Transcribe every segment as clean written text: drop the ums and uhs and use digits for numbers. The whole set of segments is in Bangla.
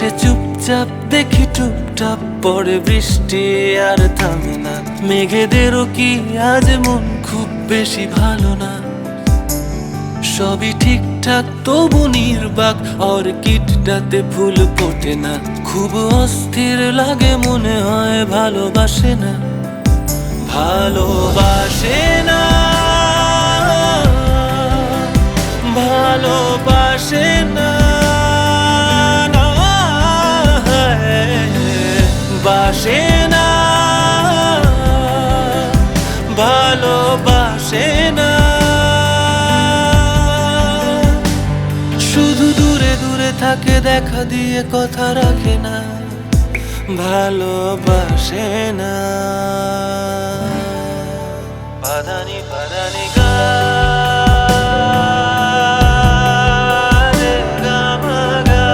আকাশে চুপচাপ দেখি টুপটাপ পড়ে বৃষ্টি আর থামে না। মেঘেদেরও কি আজ মন খুব বেশি ভালো না? সবই ঠিকঠাক তবু নির্বাক, অর্কিডটাতে ফুল ফোটে না। খুব অস্থির লাগে, মনে হয় ভালোবাসে না, ভালোবাসে না, ভালোবাসে না, বাসে না, ভালোবাসে না। শুধু দূরে দূরে থাকে, দেখা দিয়ে কথা রাখে না, ভালোবাসে না। পাদানি পাদানি গা রে গা মা গা।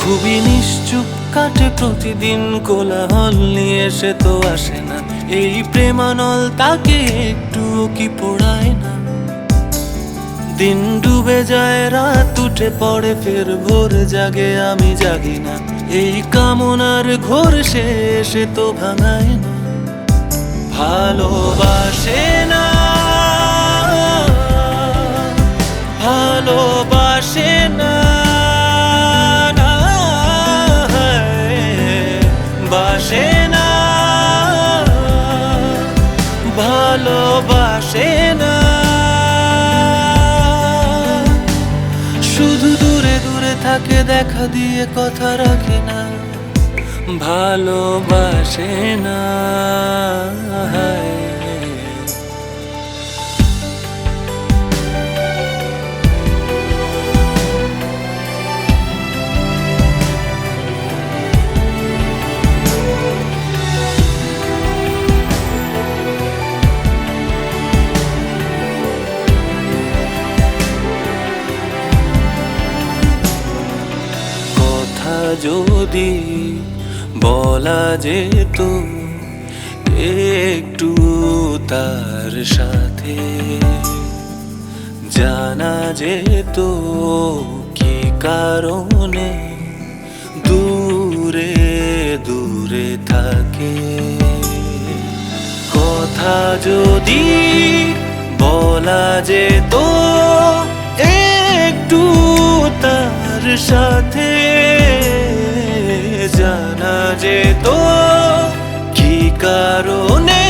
খুবই নিশ্চুপ কাটে প্রতিদিন, কোলাহল নিয়ে সে তো আসে না। এই প্রেমানল তাকে একটু কি পোড়ায় না? দিন ডুবে যায়, রাত উঠে পড়ে, ফের ভোর জাগে, আমি জাগি না। এই কামনার ঘোর সে তো ভাঙায় না, ভালোবাসে না, ভালোবাসে না, বাসে না, ভালোবাসে না। শুধু দূরে দূরে থাকে, দেখা দিয়ে কথা রাখে না, ভালোবাসে না। যদি বলা যেত একটু তার সাথে, জানা যেত কি কারণে দূরে দূরে থাকে। কথা যদি বলা যেত একটু তার সাথে, জানা যেত কি কারণে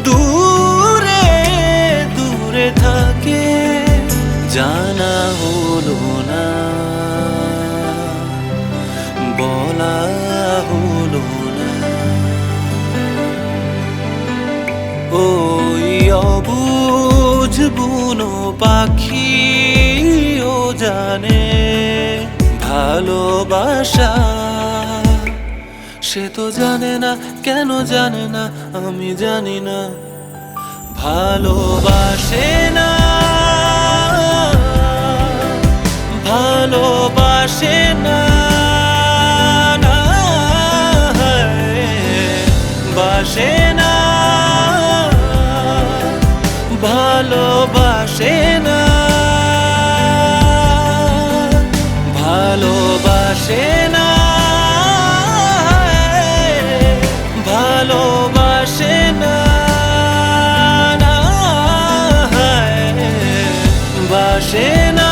দূরে দূরে থাকে। জানা হলো না, বলা হলো না। ওই অবুঝ বুনো পাখি ও জানে ভালোবাসা, সে তো জানে না, কেন জানে না, আমি জানি না। ভালোবাসে না, ভালোবাসে না, বাসে না, ভালোবাসে না, ভালোবাসে না, ভালোবাসে না, বাসে না,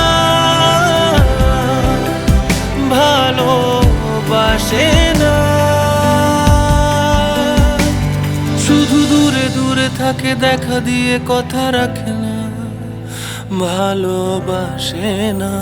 ভালোবাসে না। শুধু দূরে দূরে থাকে, দেখা দিয়ে কথা রাখে না, ভালোবাসে না।